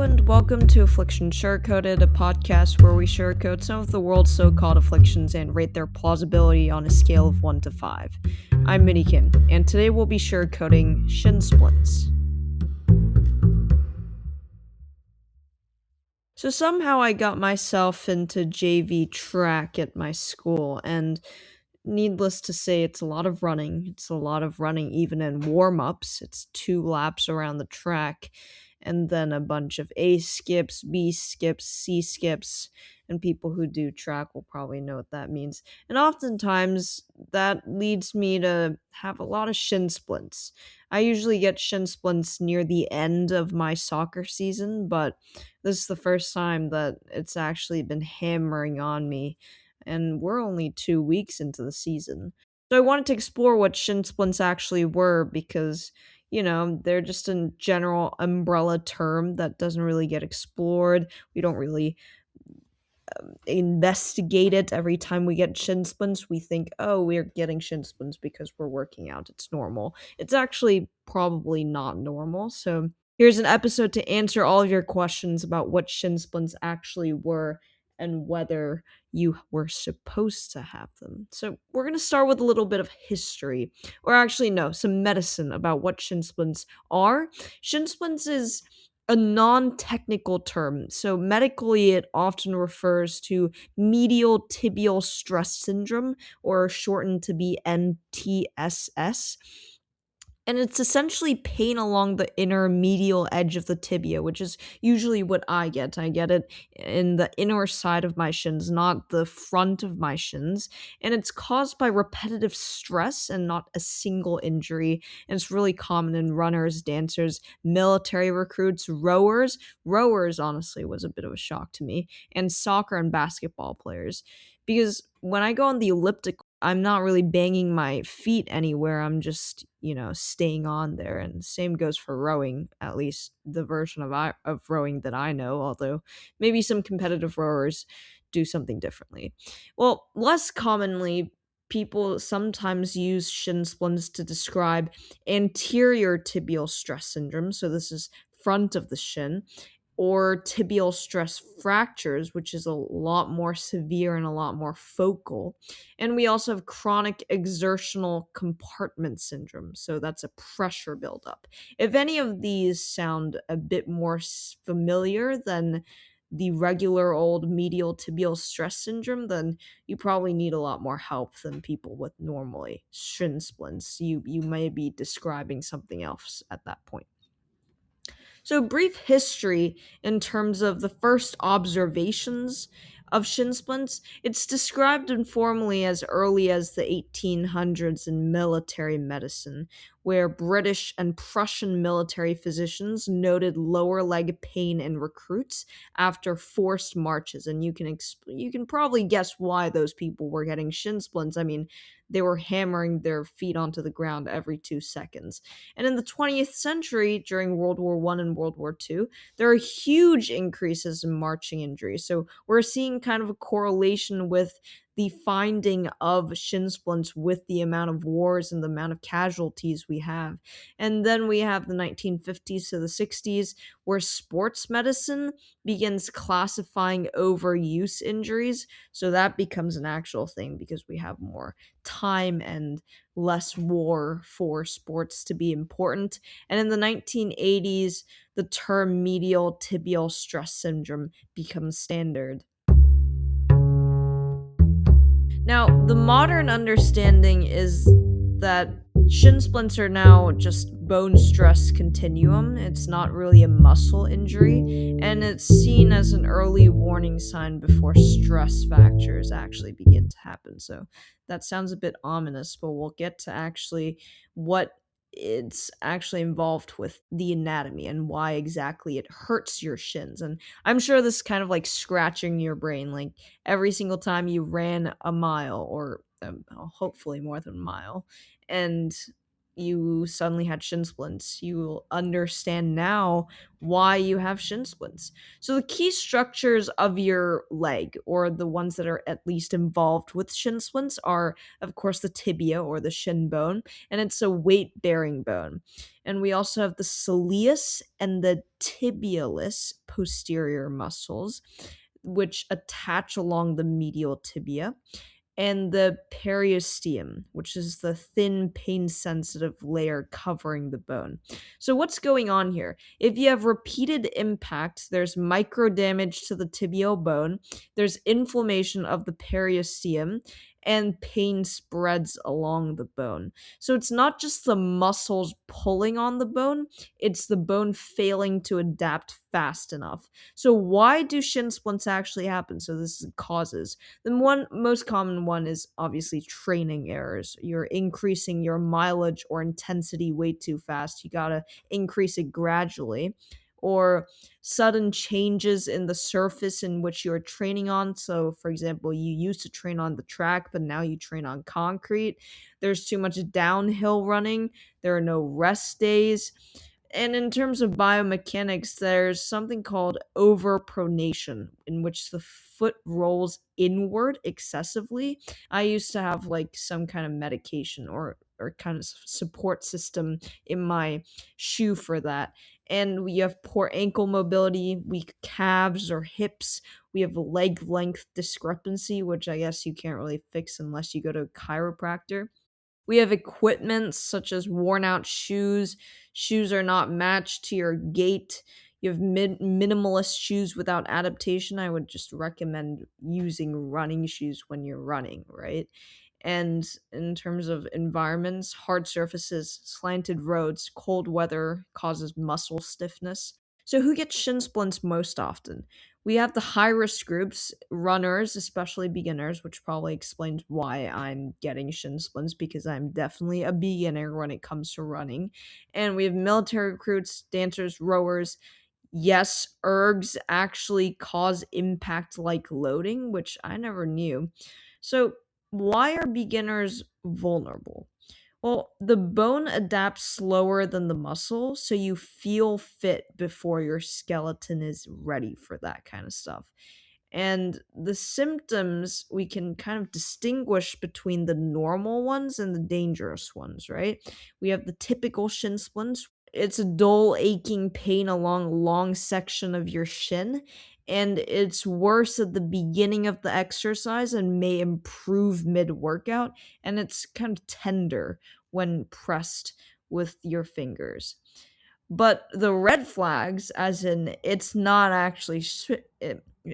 and welcome to Afflictions Sugarcoated, a podcast where we sugarcoat some of the world's so-called afflictions and rate their plausibility on a scale of 1 to 5. I'm Minnie Kim, and today we'll be sugarcoating Shin Splints. So somehow I got myself into JV track at my school, and needless to say, it's a lot of running. It's a lot of running even in warm-ups. It's 2 laps around the track, and then a bunch of A skips, B skips, C skips, and people who do track will probably know what that means. And oftentimes, that leads me to have a lot of shin splints. I usually get shin splints near the end of my soccer season, but this is the first time that it's actually been hammering on me, and we're only 2 weeks into the season. So I wanted to explore what shin splints actually were because, they're just a general umbrella term that doesn't really get explored. We don't really investigate it. Every time we get shin splints, we think, oh, we're getting shin splints because we're working out. It's normal. It's actually probably not normal. So here's an episode to answer all of your questions about what shin splints actually were and whether you were supposed to have them. So we're going to start with a little bit of history, or actually, no, some medicine about what shin splints are. Shin splints is a non-technical term. So medically, it often refers to medial tibial stress syndrome, or shortened to be MTSS. And it's essentially pain along the inner medial edge of the tibia, which is usually what I get. I get it in the inner side of my shins, not the front of my shins. And it's caused by repetitive stress and not a single injury. And it's really common in runners, dancers, military recruits, rowers. Rowers, honestly, was a bit of a shock to me. And soccer and basketball players. Because when I go on the elliptical, I'm not really banging my feet anywhere. I'm just, staying on there. And same goes for rowing, at least the version of rowing that I know, although maybe some competitive rowers do something differently. Well, less commonly, people sometimes use shin splints to describe anterior tibial stress syndrome. So this is front of the shin, or tibial stress fractures, which is a lot more severe and a lot more focal. And we also have chronic exertional compartment syndrome. So that's a pressure buildup. If any of these sound a bit more familiar than the regular old medial tibial stress syndrome, then you probably need a lot more help than people with normally shin splints. You may be describing something else at that point. So, brief history in terms of the first observations of shin splints. It's described informally as early as the 1800s in military medicine, where British and Prussian military physicians noted lower leg pain in recruits after forced marches. And you can probably guess why those people were getting shin splints. I mean, they were hammering their feet onto the ground every 2 seconds. And in the 20th century, during World War I and World War II, there are huge increases in marching injuries. So we're seeing kind of a correlation with the finding of shin splints with the amount of wars and the amount of casualties we have. And then we have the 1950s to the 60s, where sports medicine begins classifying overuse injuries. So that becomes an actual thing because we have more time and less war for sports to be important. And in the 1980s, the term medial tibial stress syndrome becomes standard. Now, the modern understanding is that shin splints are now just bone stress continuum. It's not really a muscle injury, and it's seen as an early warning sign before stress fractures actually begin to happen. So that sounds a bit ominous, but we'll get to actually what it's actually involved with the anatomy and why exactly it hurts your shins. And I'm sure this is kind of like scratching your brain, like every single time you ran a mile, or hopefully more than a mile, and you suddenly had shin splints. You will understand now why you have shin splints. So, the key structures of your leg, or the ones that are at least involved with shin splints, are, of course, the tibia or the shin bone, and it's a weight bearing bone. And we also have the soleus and the tibialis posterior muscles, which attach along the medial tibia, and the periosteum, which is the thin, pain sensitive layer covering the bone. So, what's going on here? If you have repeated impacts, there's micro damage to the tibial bone, there's inflammation of the periosteum, and pain spreads along the bone. So, it's not just the muscles pulling on the bone, it's the bone failing to adapt fast enough. So, why do shin splints actually happen? So, this is causes. The one most common one is obviously training errors. You're increasing your mileage or intensity way too fast. You gotta increase it gradually. Or sudden changes in the surface in which you're training on. So, for example, you used to train on the track, but now you train on concrete. There's too much downhill running. There are no rest days. And in terms of biomechanics, there's something called overpronation, in which the foot rolls inward excessively. I used to have like some kind of medication or kind of support system in my shoe for that. And we have poor ankle mobility, weak calves or hips. We have leg length discrepancy, which I guess you can't really fix unless you go to a chiropractor. We have equipment such as worn out shoes. Shoes are not matched to your gait. You have minimalist shoes without adaptation. I would just recommend using running shoes when you're running, right? And in terms of environments, hard surfaces, slanted roads, cold weather causes muscle stiffness. So, who gets shin splints most often? We have the high risk groups, runners, especially beginners, which probably explains why I'm getting shin splints because I'm definitely a beginner when it comes to running. And we have military recruits, dancers, rowers. Yes, ergs actually cause impact like loading, which I never knew. So, why are beginners vulnerable? Well, the bone adapts slower than the muscle, so you feel fit before your skeleton is ready for that kind of stuff. And the symptoms, we can kind of distinguish between the normal ones and the dangerous ones, right? We have the typical shin splints. It's a dull, aching pain along a long section of your shin, and it's worse at the beginning of the exercise and may improve mid workout, and it's kind of tender when pressed with your fingers. But the red flags, as in it's not actually,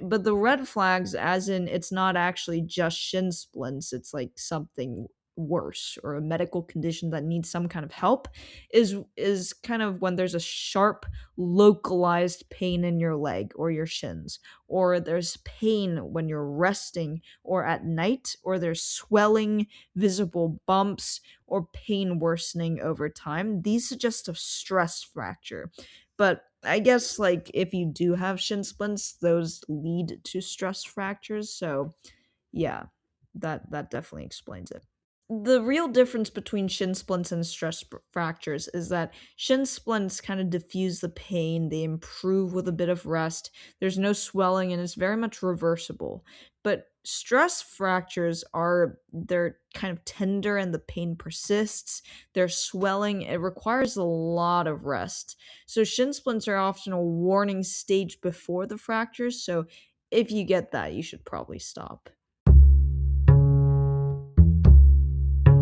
but the red flags, as in it's not actually just shin splints, it's like something worse or a medical condition that needs some kind of help, is kind of when there's a sharp localized pain in your leg or your shins, or there's pain when you're resting or at night, or there's swelling, visible bumps, or pain worsening over time. These suggest a stress fracture. But I guess like if you do have shin splints, those lead to stress fractures. So yeah, that definitely explains it. The real difference between shin splints and fractures is that shin splints kind of diffuse the pain, they improve with a bit of rest, there's no swelling, and it's very much reversible. But stress fractures they're kind of tender and the pain persists, they're swelling, it requires a lot of rest. So shin splints are often a warning stage before the fractures, so if you get that, you should probably stop.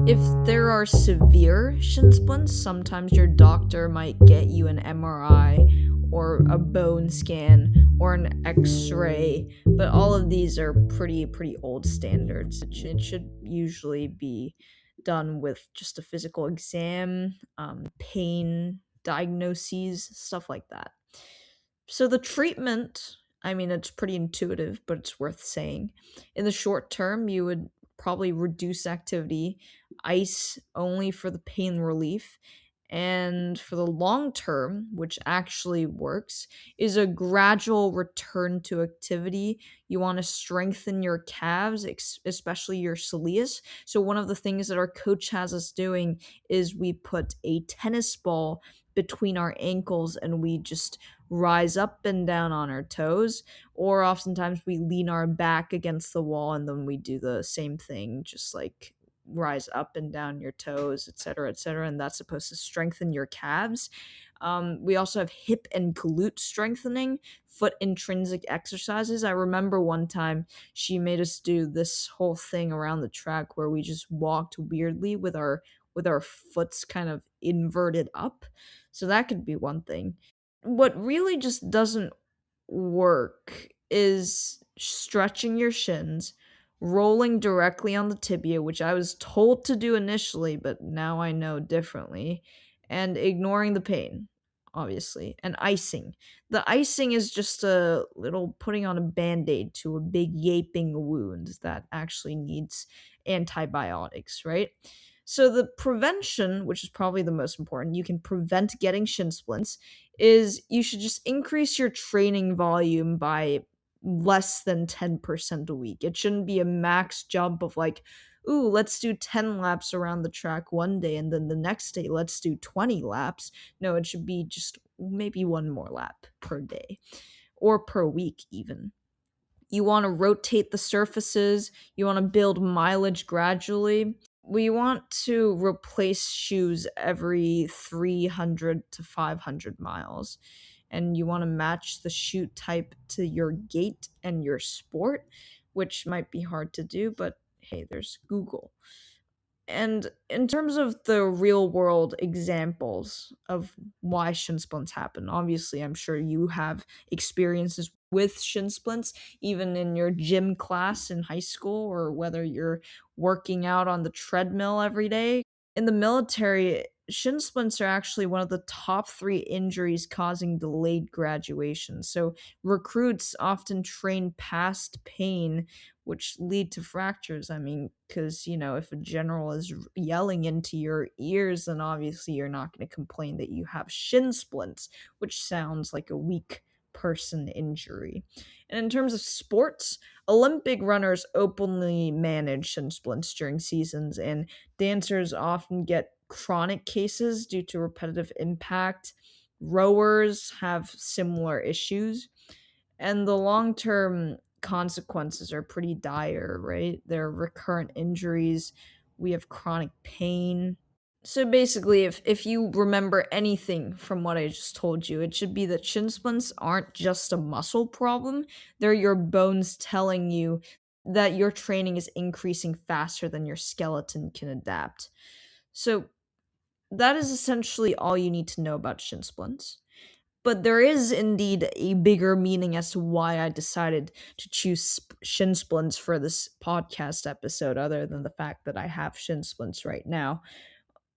If there are severe shin splints, sometimes your doctor might get you an MRI or a bone scan or an X-ray, but all of these are pretty old standards. It should usually be done with just a physical exam, pain diagnoses, stuff like that. So the treatment, I mean, it's pretty intuitive, but it's worth saying. In the short term, you would probably reduce activity, ice only for the pain relief, And for the long term, which actually works, is a gradual return to activity. You want to strengthen your calves, especially your soleus. So, one of the things that our coach has us doing is we put a tennis ball between our ankles and we just rise up and down on our toes. Or oftentimes we lean our back against the wall and then we do the same thing, just like rise up and down your toes, etc., etc., and that's supposed to strengthen your calves. We also have hip and glute strengthening, foot intrinsic exercises. I remember one time she made us do this whole thing around the track where we just walked weirdly with our foots kind of inverted up. So that could be one thing. What really just doesn't work is stretching your shins, rolling directly on the tibia, which I was told to do initially, but now I know differently, and ignoring the pain, obviously, and icing. The icing is just a little putting on a band aid to a big yaping wound that actually needs antibiotics, right? So, the prevention, which is probably the most important, you can prevent getting shin splints, is you should just increase your training volume by less than 10% a week. It shouldn't be a max jump of like, ooh, let's do 10 laps around the track one day and then the next day let's do 20 laps. No, it should be just maybe one more lap per day or per week, even. You want to rotate the surfaces, you want to build mileage gradually. We want to replace shoes every 300 to 500 miles. And you want to match the shoe type to your gait and your sport, which might be hard to do, but hey, there's Google. And in terms of the real world examples of why shin splints happen, obviously, I'm sure you have experiences with shin splints, even in your gym class in high school, or whether you're working out on the treadmill every day. In the military, shin splints are actually one of the top three injuries causing delayed graduation. So recruits often train past pain, which lead to fractures. I mean, because, if a general is yelling into your ears, then obviously you're not going to complain that you have shin splints, which sounds like a weak person injury. And in terms of sports, Olympic runners openly manage shin splints during seasons, and dancers often get chronic cases due to repetitive impact. Rowers have similar issues, and the long term consequences are pretty dire, right? There are recurrent injuries, we have chronic pain. So basically, if you remember anything from what I just told you, it should be that shin splints aren't just a muscle problem, they're your bones telling you that your training is increasing faster than your skeleton can adapt. So that is essentially all you need to know about shin splints. But there is indeed a bigger meaning as to why I decided to choose shin splints for this podcast episode, other than the fact that I have shin splints right now.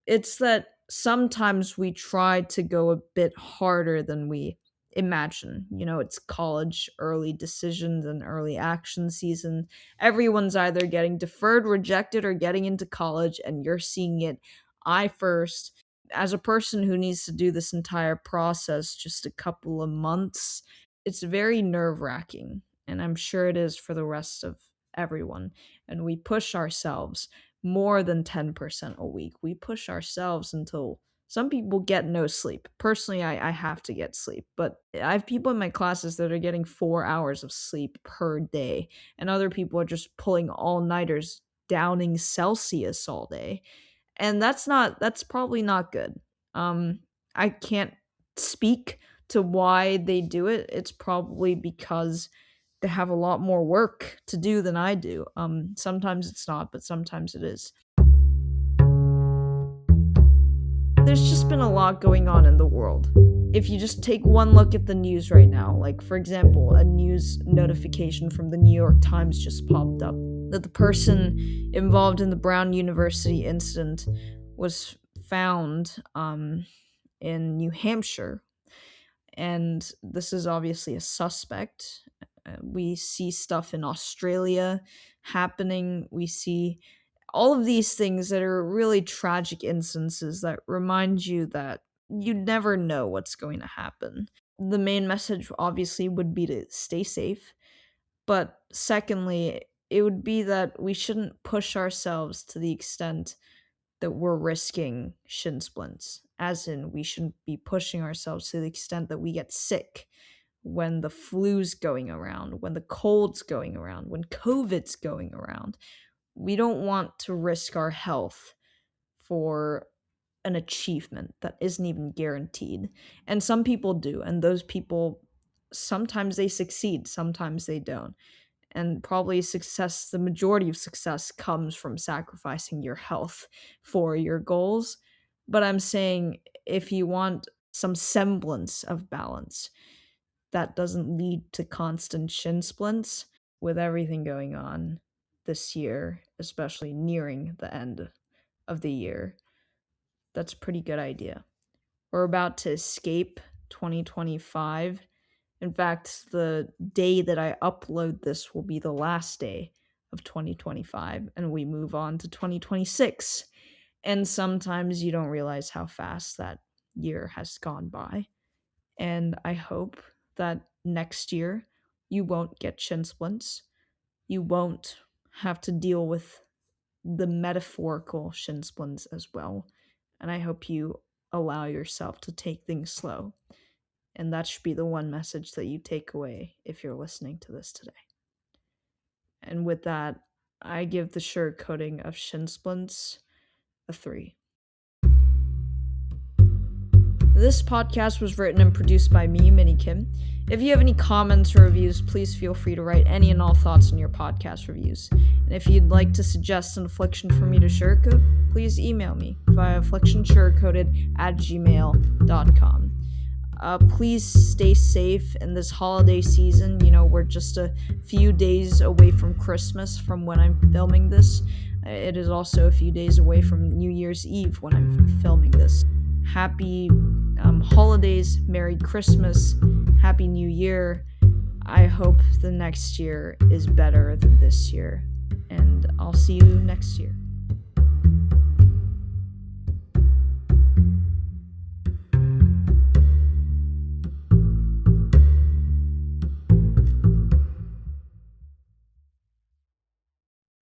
It's that sometimes we try to go a bit harder than we imagine. It's college, early decisions, and early action season. Everyone's either getting deferred, rejected, or getting into college, and you're seeing it eye first. As a person who needs to do this entire process just a couple of months, it's very nerve wracking. And I'm sure it is for the rest of everyone. And we push ourselves more than 10% a week. We push ourselves until some people get no sleep. Personally, I have to get sleep, but I have people in my classes that are getting 4 hours of sleep per day, and other people are just pulling all nighters, downing Celsius all day. And that's probably not good. Um, I can't speak to why they do it. It's probably because they have a lot more work to do than I do. Sometimes it's not, but sometimes it is. There's just been a lot going on in the world. If you just take one look at the news right now, like for example, a news notification from the New York Times just popped up that the person involved in the Brown University incident was found in New Hampshire, and this is obviously a suspect. We see stuff in Australia happening. We see All of these things that are really tragic instances that remind you that you never know what's going to happen. The main message obviously would be to stay safe, but secondly, it would be that we shouldn't push ourselves to the extent that we're risking shin splints. As in, we shouldn't be pushing ourselves to the extent that we get sick when the flu's going around, when the cold's going around, when COVID's going around. We don't want to risk our health for an achievement that isn't even guaranteed. And some people do, and those people, sometimes they succeed, sometimes they don't. And probably the majority of success comes from sacrificing your health for your goals. But I'm saying, if you want some semblance of balance that doesn't lead to constant shin splints, with everything going on this year, especially nearing the end of the year, that's a pretty good idea. We're about to escape 2025. In fact, the day that I upload this will be the last day of 2025, and we move on to 2026. And sometimes you don't realize how fast that year has gone by. And I hope that next year you won't get shin splints. You won't have to deal with the metaphorical shin splints as well. And I hope you allow yourself to take things slow. And that should be the one message that you take away if you're listening to this today. And with that, I give the sugarcoating of Shin Splints a 3. This podcast was written and produced by me, Minnie Kim. If you have any comments or reviews, please feel free to write any and all thoughts in your podcast reviews. And if you'd like to suggest an affliction for me to sugarcoat, please email me via afflictionssugarcoated@gmail.com. Please stay safe in this holiday season. We're just a few days away from Christmas from when I'm filming this. It is also a few days away from New Year's Eve when I'm filming this. Happy holidays, Merry Christmas, Happy New Year. I hope the next year is better than this year, and I'll see you next year.